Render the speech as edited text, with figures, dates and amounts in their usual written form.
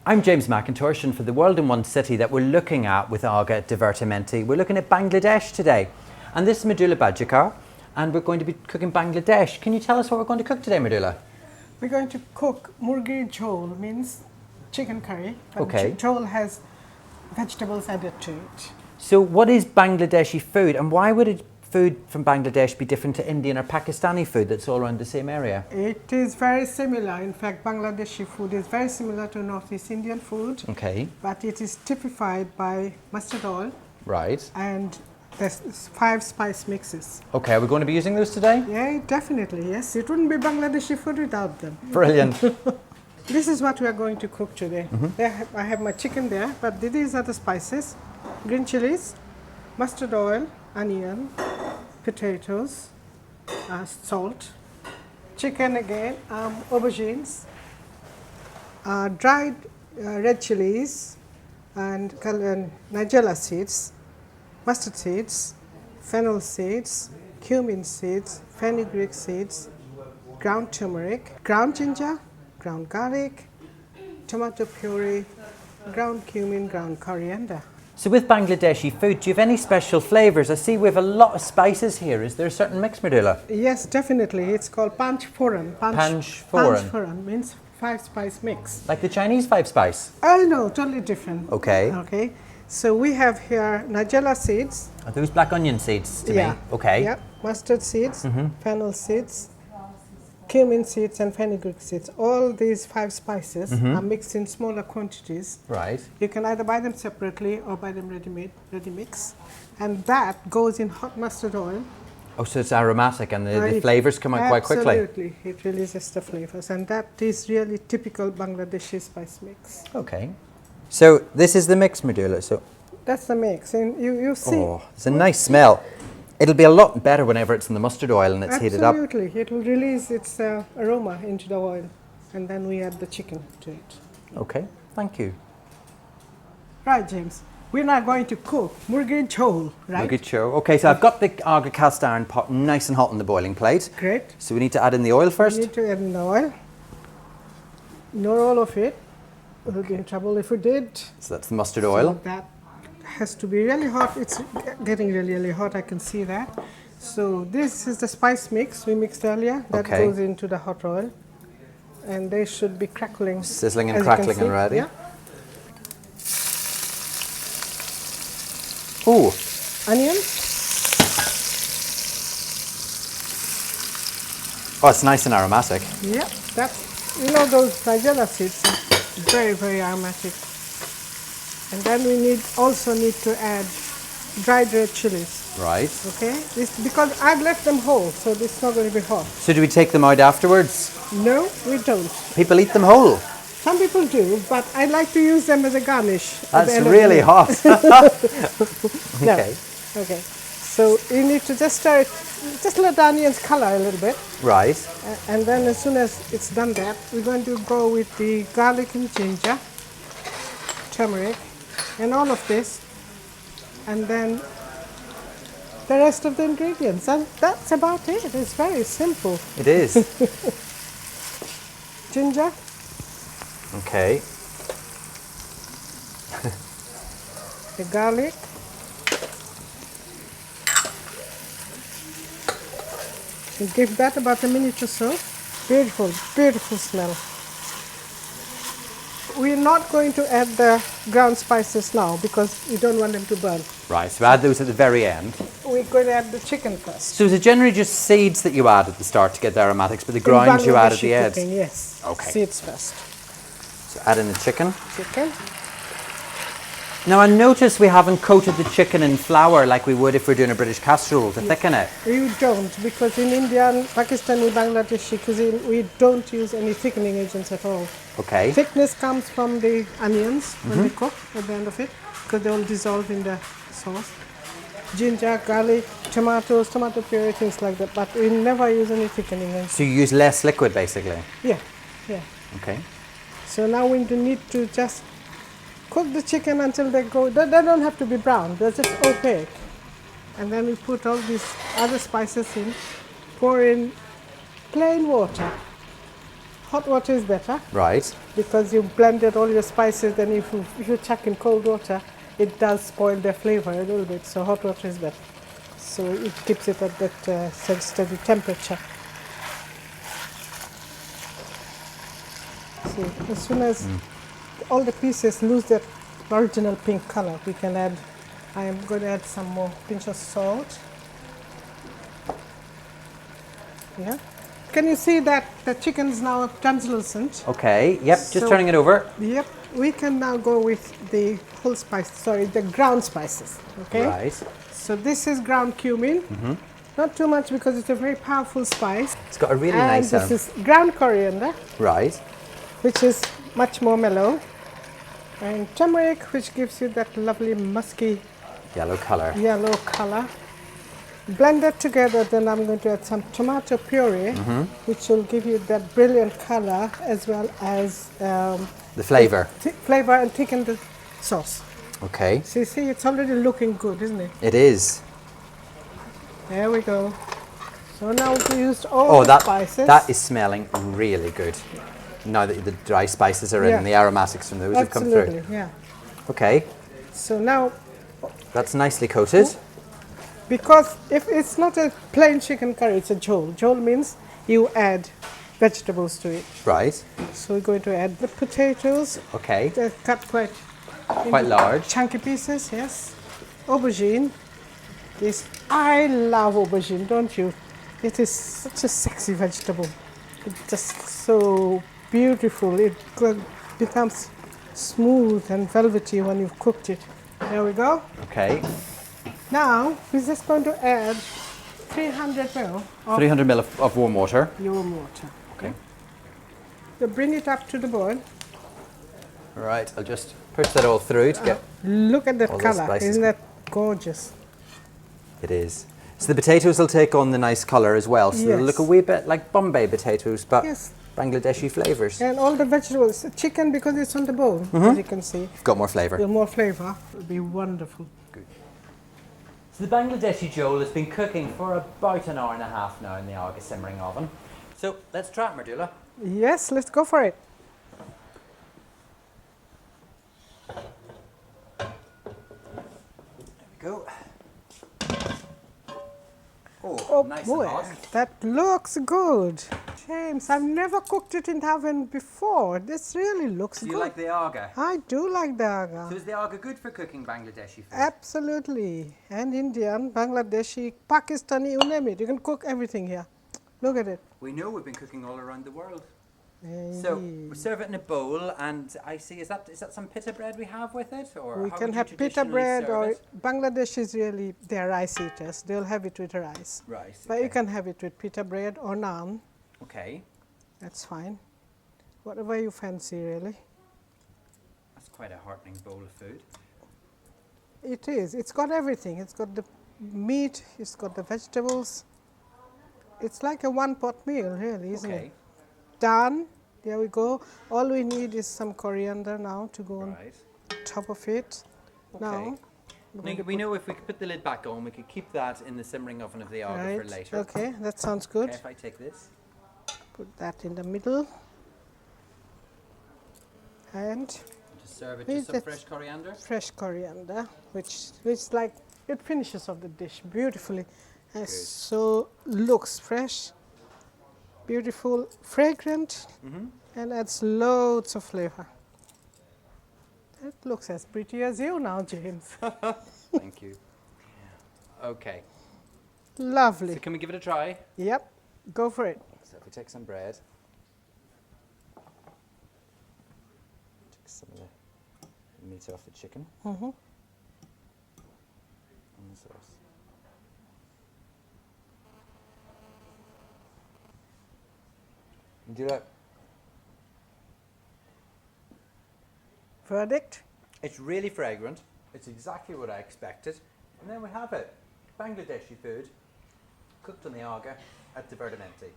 I'm James McIntosh, and for the World in One City that we're looking at with Aga Divertimenti, we're looking at Bangladesh today. And this is Mridula Baljekar, and we're going to be cooking Bangladesh. Can you tell us what we're going to cook today, Mridula? We're going to cook murgi jhol, means chicken curry. Okay. Jhol has vegetables added to it. So what is Bangladeshi food, and why would food from Bangladesh be different to Indian or Pakistani food that's all around the same area? It is very similar. In fact, Bangladeshi food is very similar to Northeast Indian food. Okay. But it is typified by mustard oil. Right. And there's 5 spice mixes. Okay, are we going to be using those today? Yeah, definitely, yes. It wouldn't be Bangladeshi food without them. Brilliant. This is what we are going to cook today. I have my chicken there, but these are the spices. Green chilies, mustard oil, onion, potatoes, salt, chicken again, aubergines, dried red chilies, and nigella seeds, mustard seeds, fennel seeds, cumin seeds, fenugreek seeds, ground turmeric, ground ginger, ground garlic, tomato puree, ground cumin, ground coriander. So with Bangladeshi food, do you have any special flavours? I see we have a lot of spices here. Is there a certain mix, Mridula? Yes, definitely. It's called panch phoron. Panch phoron. Panch phoron means 5 spice mix. Like the Chinese 5 spice? Oh no, totally different. Okay. Okay. So we have here nigella seeds. Are those black onion seeds to me? Okay. Yeah. Mustard seeds, fennel seeds, cumin seeds, and fenugreek seeds. All these 5 spices are mixed in smaller quantities. Right. You can either buy them separately or buy them ready mix. And that goes in hot mustard oil. Oh, so it's aromatic and the flavours come out quite quickly. Absolutely. It releases the flavors. And that is really typical Bangladeshi spice mix. Okay. So this is the mix, Mridula. So that's the mix. And you see. Oh, it's a nice smell. It'll be a lot better whenever it's in the mustard oil and it's heated up. Absolutely. It will release its aroma into the oil. And then we add the chicken to it. Okay, thank you. Right, James. We're now going to cook murgi jhol, right? Murgi jhol. Okay, so I've got the Aga cast iron pot nice and hot on the boiling plate. Great. So we need to add in the oil first? We need to add in the oil. Not all of it. We'll be in trouble if we did. So that's the mustard oil. So that has to be really hot. It's getting really, really hot. I can see that. So this is the spice mix we mixed earlier. That goes into the hot oil. And they should be crackling. Sizzling and crackling already. Yeah. Ooh. Onion. Oh, it's nice and aromatic. Yeah, that's, those nigella seeds are very, very aromatic. And then we also need to add dried red chilies. Right. Okay? This, because I've left them whole, so this is not going to be hot. So do we take them out afterwards? No, we don't. People eat them whole? Some people do, but I like to use them as a garnish. That's really hot. Okay. No. Okay. So you need to just stir it, just let the onions color a little bit. Right. And then as soon as it's done that, we're going to go with the garlic and ginger, turmeric, and all of this. And then the rest of the ingredients. And that's about it. It's very simple. It is. Ginger. Okay. The garlic. You give that about a minute or so. Beautiful, beautiful smell. We're not going to add the ground spices now because we don't want them to burn. Right, so add those at the very end. We're going to add the chicken first. So is it generally just seeds that you add at the start to get the aromatics, but the ground you add at the end? Cooking, yes. Okay. Seeds first. So add in the chicken. Chicken. Now I notice we haven't coated the chicken in flour like we would if we're doing a British casserole to thicken it. You don't, because in Indian, Pakistani, Bangladeshi cuisine, we don't use any thickening agents at all. Okay. Thickness comes from the onions when we cook at the end of it, because they will dissolve in the sauce. Ginger, garlic, tomatoes, tomato puree, things like that, but we never use any thickening agents. So you use less liquid basically? Yeah, yeah. Okay. So now we need to just cook the chicken until they don't have to be brown, they're just opaque. And then we put all these other spices in, pour in plain water. hot water is better Right. because you blended all your spices. Then if you chuck in cold water, it does spoil their flavor a little bit. So hot water is better. So it keeps it at that steady temperature. See, as soon as all the pieces lose their original pink color, we can add. I am going to add some more pinch of salt. Yeah. Can you see that the chicken is now translucent? Okay, yep, just So- turning it over. Yep. We can now go with the whole spice. Sorry, the ground spices. Okay. Right. So this is ground cumin. Not too much because it's a very powerful spice. It's got a really And nice this is ground coriander, Right. which is much more mellow. And turmeric, which gives you that lovely musky Yellow colour. yellow color. Blended together, then I'm going to add some tomato puree, which will give you that brilliant color as well as The flavour. flavor and thicken the sauce. Okay. So you see, it's already looking good, isn't it? It is. There we go. So now we used all Oh, the spices. that is smelling really good. Now that the dry spices are in Yeah. and the aromatics from those have come Absolutely, through. yeah. Okay, So now, that's nicely coated. because if it's not a plain chicken curry, it's a jhol. Jhol means you add vegetables to it. Right. So we're going to add the potatoes. Okay. They're cut quite Large. chunky pieces, yes. Aubergine. I love aubergine, don't you? It is such a sexy vegetable. It's just so beautiful. It becomes smooth and velvety when you've cooked it. There we go. Okay. Now we're just going to add 300 ml of 300 ml of warm water. warm water. Okay. So bring it up to the boil. Right, I'll just push that all through to get. Look at that All the color. spices. Isn't that gorgeous? It is. So the potatoes will take on the nice colour as well. So they'll Yes. look a wee bit like Bombay potatoes, but Yes. Bangladeshi flavours. And all the vegetables, chicken because it's on the bone, as you can see. Got more flavour. With more flavor, it'll be wonderful. So the Bangladeshi jhol has been cooking for about an hour and a half now in the Aga simmering oven. So let's try it, Mridula. Yes, let's go for it. There we go. Oh nice boy, and hot. that looks good. James, I've never cooked it in the oven before. This really looks Do you good. like the Aga? I do like the So aga. is the Aga good for cooking Bangladeshi food? Absolutely. And Indian, Bangladeshi, Pakistani, you name it. You can cook everything here. Look at it. We know we've been cooking all around the world. Indeed. So we serve it in a bowl, and I see, is that some pita bread we have with it? Or We how can would you have pita traditionally bread serve or it? Bangladesh is really, they're rice eaters. They'll have it with rice. Right, But you okay. can have it with pita bread or naan. Okay, That's fine. Whatever you fancy, really. that's quite a heartening bowl of food. It is. It's got everything. It's got the meat, it's got the vegetables. It's like a one-pot meal, really, isn't Okay, it? Done. There we go. All we need is some coriander now to go on right. top of it. Okay. Now, we're going to We know if we could put the lid back on, we could keep that in the simmering oven of the Aga for right. later. Okay, that sounds good. Okay, if I take this. Put that in the middle. And Just serve it Please, with some that's- fresh coriander. fresh coriander, which like it finishes off the dish beautifully, and Good. so looks fresh, beautiful, fragrant, and adds loads of flavor. It looks as pretty as you now, James. Thank you. Okay, Lovely. so can we give it a try? Yep, go for it. So if we take some bread, take some of the meat off the chicken, and the sauce. Do that. Verdict? It's really fragrant. It's exactly what I expected. And then we have it. Bangladeshi food, cooked on the Aga at Divertimenti.